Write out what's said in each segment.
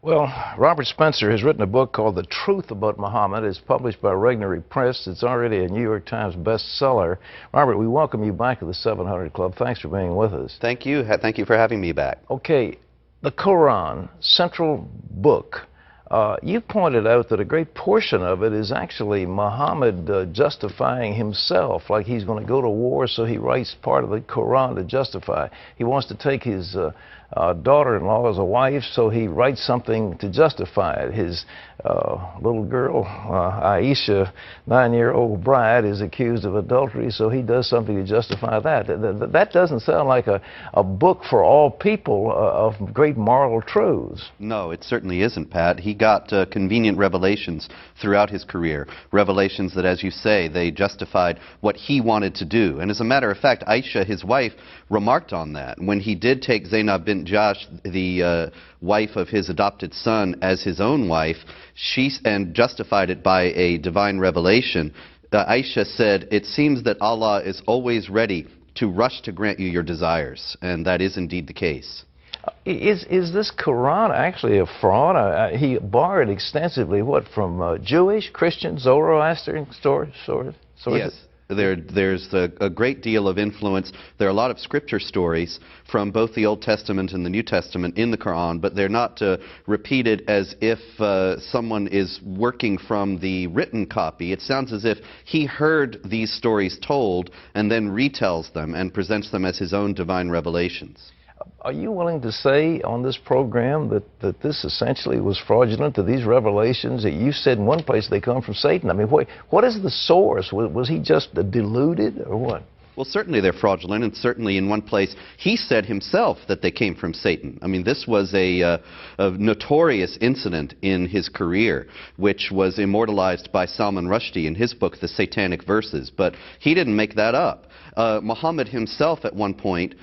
Well, Robert Spencer has written a book called The Truth About Muhammad. It's published by Regnery Press. It's already a New York Times bestseller. Robert, we welcome you back to the 700 Club. Thanks for being with us. Thank you. Thank you for having me back. Okay, the Quran, central book. You pointed out that a great portion of it is actually Muhammad justifying himself, like he's going to go to war, so he writes part of the Quran to justify. He wants to take his daughter-in-law as a wife, so he writes something to justify it. His little girl, Aisha, 9-year-old bride, is accused of adultery, so he does something to justify that. That doesn't sound like a book for all people of great moral truths. No, it certainly isn't, Pat. He got convenient revelations throughout his career, revelations that, as you say, they justified what he wanted to do. And as a matter of fact, Aisha, his wife, remarked on that. When he did take Zainab bint Jahsh, the wife of his adopted son, as his own wife, and justified it by a divine revelation, Aisha said, "It seems that Allah is always ready to rush to grant you your desires," and that is indeed the case. Is this Quran actually a fraud? He borrowed extensively, what, from Jewish, Christian, Zoroastrian sources? Yes. There's a great deal of influence. There are a lot of scripture stories from both the Old Testament and the New Testament in the Quran, but they're not repeated as if someone is working from the written copy. It sounds as if he heard these stories told and then retells them and presents them as his own divine revelations. Are you willing to say on this program that this essentially was fraudulent, that these revelations that you said in one place they come from Satan? I mean, what is the source? Was he just deluded or what? Well, certainly they're fraudulent, and certainly in one place he said himself that they came from Satan. I mean, this was a notorious incident in his career, which was immortalized by Salman Rushdie in his book, The Satanic Verses. But he didn't make that up. Muhammad himself at one point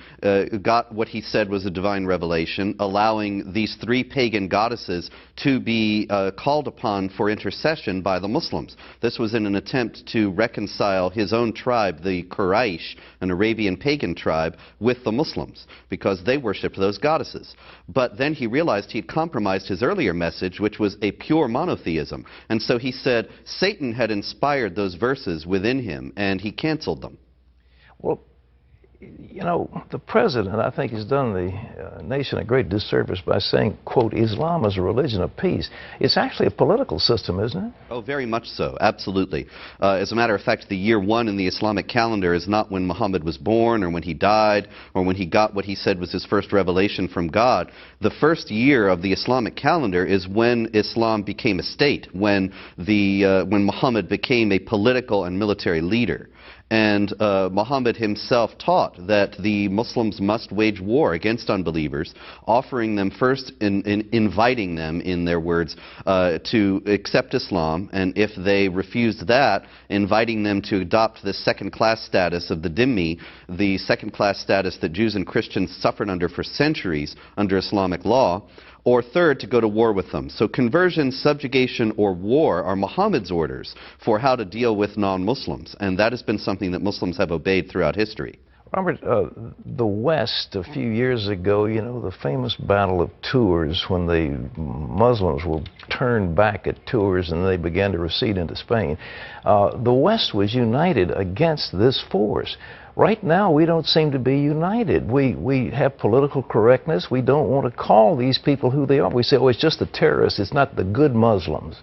got what he said was a divine revelation, allowing these three pagan goddesses to be called upon for intercession by the Muslims. This was in an attempt to reconcile his own tribe, the Quraysh, an Arabian pagan tribe, with the Muslims, because they worshipped those goddesses. But then he realized he'd compromised his earlier message, which was a pure monotheism. And so he said Satan had inspired those verses within him, and he canceled them. Well, you know, the president, I think, has done the nation a great disservice by saying, quote, Islam is a religion of peace. It's actually a political system, isn't it? Oh, very much so, absolutely. As a matter of fact, the year 1 in the Islamic calendar is not when Muhammad was born or when he died or when he got what he said was his first revelation from God. The first year of the Islamic calendar is when Islam became a state, when Muhammad became a political and military leader. And Muhammad himself taught that the Muslims must wage war against unbelievers, offering them first, inviting them, in their words, to accept Islam, and if they refused that, inviting them to adopt the second-class status of the dhimmi, the second-class status that Jews and Christians suffered under for centuries under Islamic law, or third, to go to war with them. So conversion, subjugation, or war are Muhammad's orders for how to deal with non-Muslims, and that has been something that Muslims have obeyed throughout history. Robert, the West, a few years ago, you know, the famous Battle of Tours, when the Muslims were turned back at Tours and they began to recede into Spain, the West was united against this force. Right now, we don't seem to be united. We have political correctness. We don't want to call these people who they are. We say, oh, it's just the terrorists. It's not the good Muslims.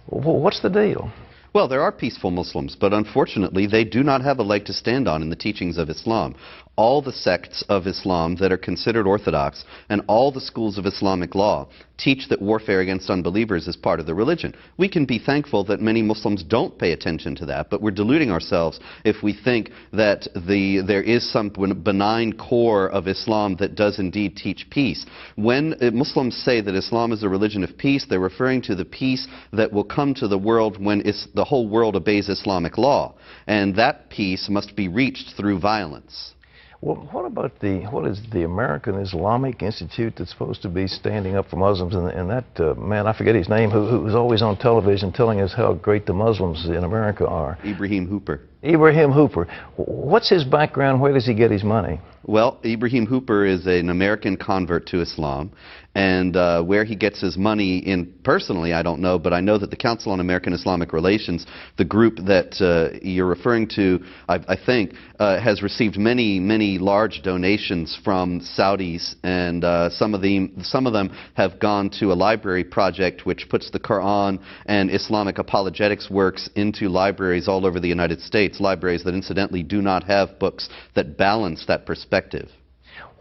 What's the deal? Well, there are peaceful Muslims, but unfortunately they do not have a leg to stand on in the teachings of Islam. All the sects of Islam that are considered orthodox and all the schools of Islamic law teach that warfare against unbelievers is part of the religion. We can be thankful that many Muslims don't pay attention to that, but we're deluding ourselves if we think that there is some benign core of Islam that does indeed teach peace. When Muslims say that Islam is a religion of peace, they're referring to the peace that will come to the world when the whole world obeys Islamic law, and that peace must be reached through violence. Well, what is the American Islamic Institute that's supposed to be standing up for Muslims, and that man, I forget his name, who's always on television telling us how great the Muslims in America are? Ibrahim Hooper. Ibrahim Hooper. What's his background? Where does he get his money? Well, Ibrahim Hooper is an American convert to Islam, and where he gets his money in personally, I don't know, but I know that the Council on American Islamic Relations, the group that you're referring to, I think, has received many, many large donations from Saudis, and some of them have gone to a library project which puts the Quran and Islamic apologetics works into libraries all over the United States, libraries that incidentally do not have books that balance that perspective.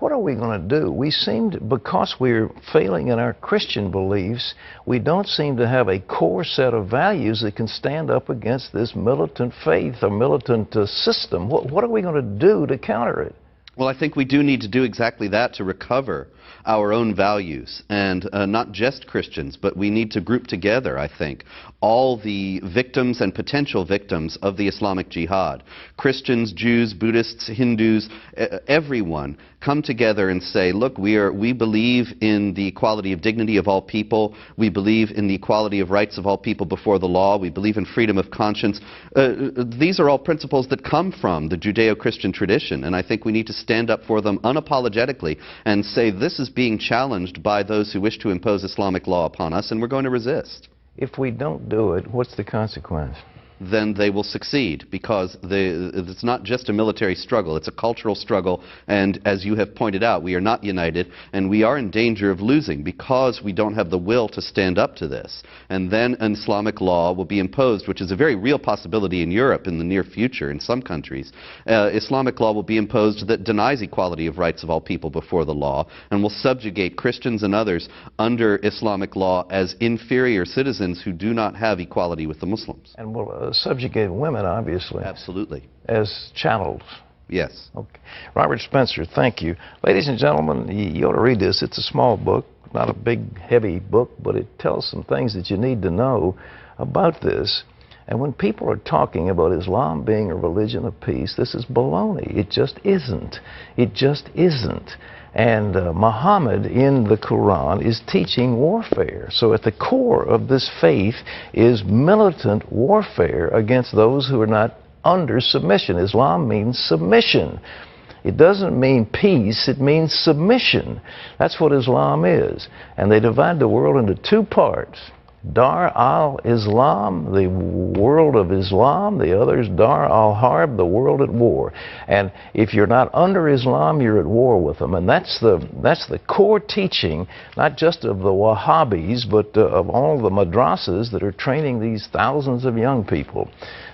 What are we going to do? We seem to, because we're failing in our Christian beliefs, we don't seem to have a core set of values that can stand up against this militant faith or militant system. What are we going to do to counter it? Well, I think we do need to do exactly that, to recover our own values, and not just Christians, but we need to group together, I think, all the victims and potential victims of the Islamic Jihad. Christians, Jews, Buddhists, Hindus, everyone come together and say, look, we believe in the equality of dignity of all people. We believe in the equality of rights of all people before the law. We believe in freedom of conscience. These are all principles that come from the Judeo-Christian tradition, and I think we need to stand up for them unapologetically and say this is being challenged by those who wish to impose Islamic law upon us, and we're going to resist. If we don't do it, what's the consequence? Then they will succeed, because it's not just a military struggle, it's a cultural struggle, and as you have pointed out, we are not united, and we are in danger of losing because we don't have the will to stand up to this. And then an Islamic law will be imposed, which is a very real possibility in Europe in the near future in some countries. Islamic law will be imposed that denies equality of rights of all people before the law, and will subjugate Christians and others under Islamic law as inferior citizens who do not have equality with the Muslims. And will subjugate women, obviously. Absolutely. As chattels. Yes. Okay. Robert Spencer, thank you. Ladies and gentlemen, you ought to read this. It's a small book, not a big, heavy book, but it tells some things that you need to know about this. And when people are talking about Islam being a religion of peace, this is baloney. It just isn't. It just isn't. And Muhammad in the Quran is teaching warfare. So at the core of this faith is militant warfare against those who are not under submission. Islam means submission. It doesn't mean peace, it means submission. That's what Islam is. And they divide the world into two parts. Dar al-Islam, the world of Islam. The other is Dar al-Harb, the world at war. And if you're not under Islam, you're at war with them. And that's the core teaching, not just of the Wahhabis, but of all the madrasas that are training these thousands of young people.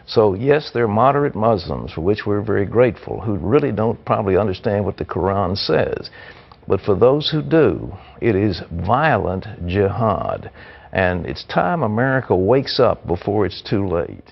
So yes, they're moderate Muslims, for which we're very grateful, who really don't probably understand what the Quran says. But for those who do, it is violent jihad. And it's time America wakes up before it's too late.